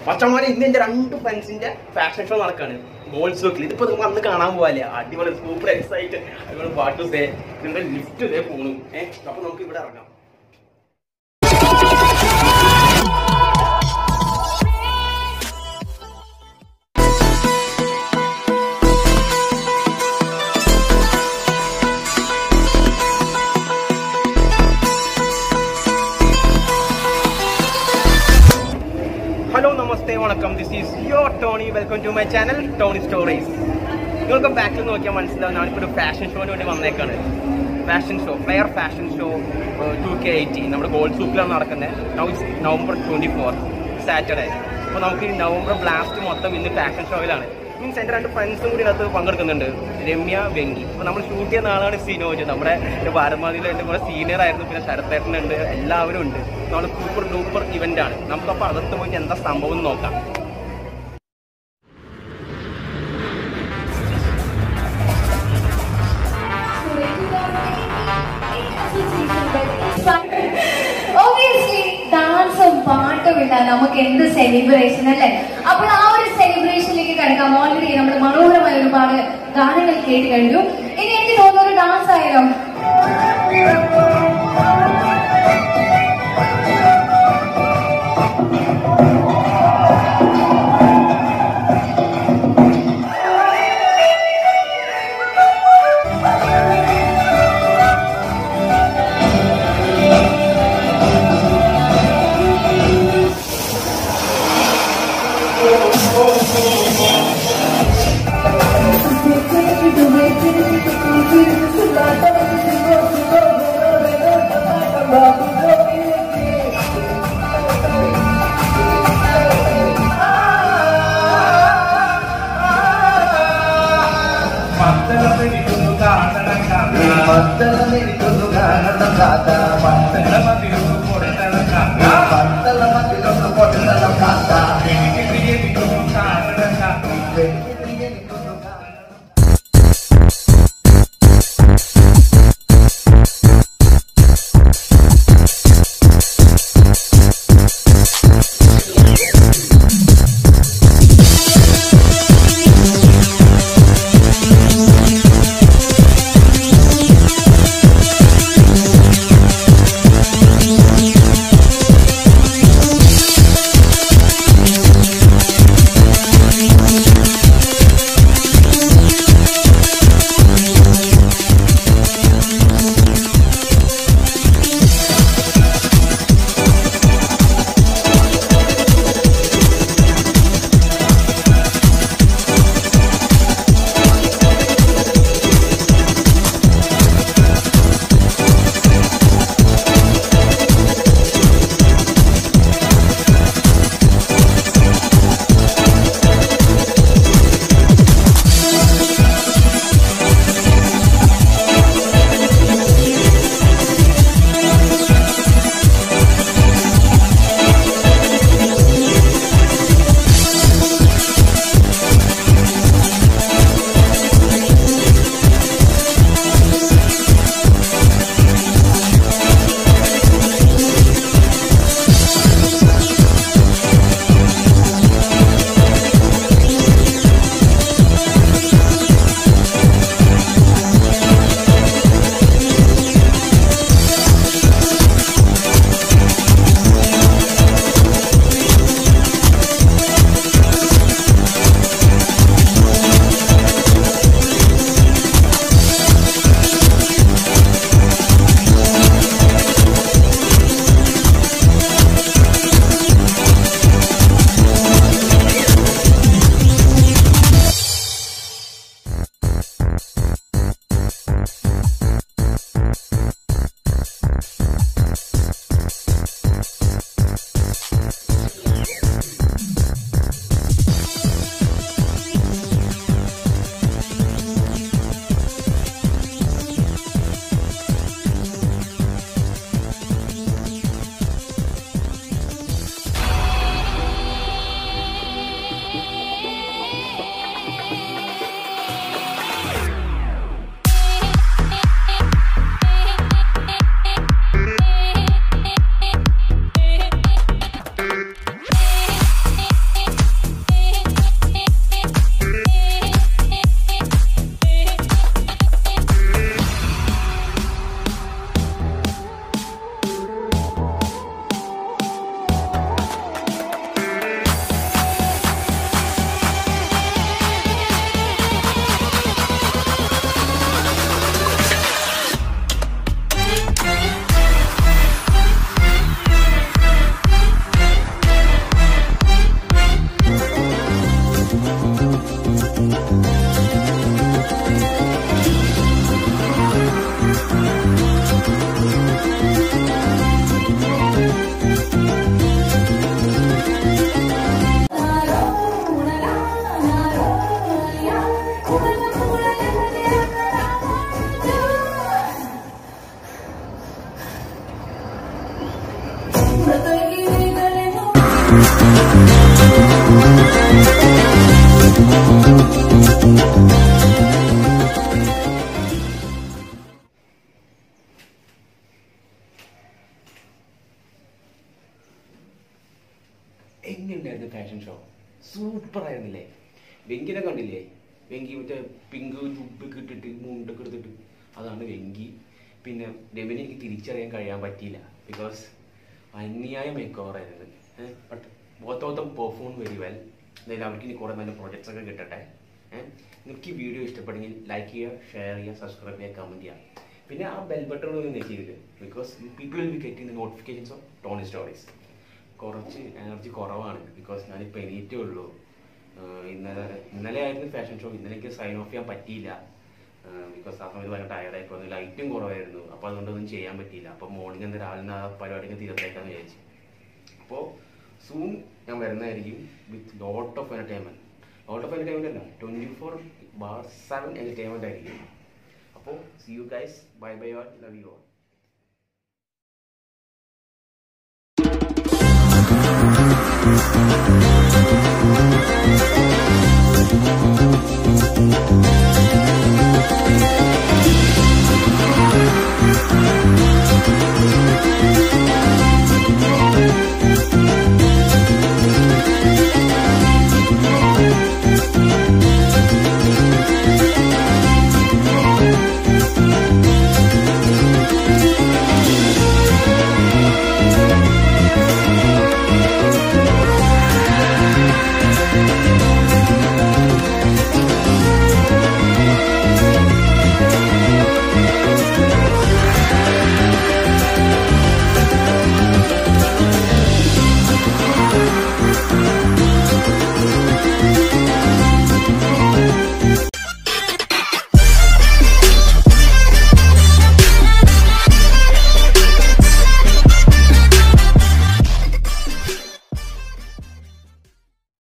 മച്ചന്മാരെ ഇന്ന് എൻ്റെ 2 ഫ്രണ്ട്സിന്റെ ഫാഷൻ ഷോ നടക്കാണ് ഗോൾഡ് സോക്കിൽ. ഇതിപ്പോ നിങ്ങൾ അന്ന് കാണാൻ പോവാല്ലേ, അടിപൊളി സൂപ്പർ എക്സൈറ്റ്. അതുപോലെ വാട്ട് സേ നിങ്ങളുടെ ലിഫ്റ്റ് ഇതേ പോണു. അപ്പൊ നമുക്ക് ഇവിടെ ഇറങ്ങാം. ഹലോ നമസ്തേ വണക്കം, this is your Tony. Welcome to my channel Tony stories. നിങ്ങൾക്ക് ബാക്കിൽ നോക്കിയാൽ മനസ്സിലാവും ഞാനിപ്പോൾ ഒരു ഫാഷൻ ഷോന് വേണ്ടി വന്നേക്കാണ്. Fashion show, fair fashion show 2K18 നമ്മുടെ ഗോൾഡ് സൂക്കിലാണ് നടക്കുന്നത്. November 24 Saturday. അപ്പോൾ നമുക്ക് ഈ നവംബർ ബ്ലാസ്റ്റ് മൊത്തം ഇന്ന് ഫാഷൻ ഷോയിലാണ്. മീൻസ് എൻ്റെ 2 ഫ്രണ്ട്സും കൂടി അതിനകത്ത് പങ്കെടുക്കുന്നുണ്ട്, രമ്യ, വെങ്കി. അപ്പോൾ നമ്മൾ ഷൂട്ട് ചെയ്യുന്ന ആളാണ് സിനോജ്, നമ്മുടെ ഭാരതമാതിയിൽ എൻ്റെ കൂടെ സീനിയർ ആയിരുന്നു. പിന്നെ ശരത്തേട്ടനുണ്ട്, എല്ലാവരും ഉണ്ട്. നമ്മൾ സൂപ്പർ ഡൂപ്പർ ഇവൻ്റ് ആണ്. നമുക്കപ്പോൾ അകത്ത് പോയിട്ട് എന്താ സംഭവം എന്ന് നോക്കാം. ഡാൻസും പാട്ടും ഇല്ല നമുക്ക് എന്ത് സെലിബ്രേഷൻ അല്ലേ. അപ്പോൾ ആ ഒരു സെലിബ്രേഷനിലേക്ക് കിടക്കാം. ഓൾറെഡി നമ്മൾ മനോഹരമായ ഒരുപാട് ഗാനങ്ങൾ കേട്ട് കഴിഞ്ഞു. ഇനി എനിക്ക് തോന്നുന്ന ഒരു ഡാൻസ് ആയാലും എങ്ങനെയുണ്ടായിരുന്നു ഫാഷൻ ഷോ? സൂപ്പർ ആയിരുന്നില്ലേ? വെങ്കിനെ കണ്ടില്ലേ? വെങ്കി മറ്റേ പിങ്ക് ജുബൊക്കെ ഇട്ടിട്ട് മുണ്ടൊക്കെ എടുത്തിട്ട്, അതാണ് വെങ്കി. പിന്നെ രവിനെ എനിക്ക് തിരിച്ചറിയാൻ കഴിയാൻ പറ്റിയില്ല, ബിക്കോസ് അന്യായ മേക്ക് ഓവർ ആയിരുന്നു. But both of them perform very well. എന്തായാലും അവർക്ക് ഇനി കുറേ നല്ല പ്രോജക്ട്സ് ഒക്കെ കിട്ടട്ടെ. നിങ്ങൾക്ക് ഈ വീഡിയോ ഇഷ്ടപ്പെടുമെങ്കിൽ ലൈക്ക് ചെയ്യുക, ഷെയർ ചെയ്യുക, സബ്സ്ക്രൈബ് ചെയ്യുക, കമൻറ്റ് ചെയ്യുക. പിന്നെ ആ ബെൽ ബട്ടൺ ഒന്ന് നെക്കിയിട്ട്, because people will be getting the notifications of Tony stories. കുറച്ച് എനർജി കുറവാണ്, ബിക്കോസ് ഞാനിപ്പോൾ എണീറ്റേ ഉള്ളൂ. ഇന്നലെ ആയിരുന്നു ഫാഷൻ ഷോ. ഇന്നലെ എനിക്ക് സൈൻ ഓഫ് ചെയ്യാൻ പറ്റിയില്ല, ബിക്കോസ് ആ സമയത്ത് ഭയങ്കര ടയർഡായി പോയി. ലൈറ്റും കുറവായിരുന്നു, അപ്പോൾ അതുകൊണ്ടൊന്നും ചെയ്യാൻ പറ്റിയില്ല. അപ്പോൾ മോർണിംഗ് എന്താ രാവിലെ ആ പരിപാടിക്ക് തീർത്തേക്കാന്ന് വിചാരിച്ചു. അപ്പോൾ സൂൺ ഞാൻ വരുന്നതായിരിക്കും with lot of entertainment. Lot of entertainment അല്ല, 24/7 എൻ്റർടൈൻമെൻറ്റ് ആയിരിക്കും. അപ്പോൾ see you guys, bye bye all, love you all.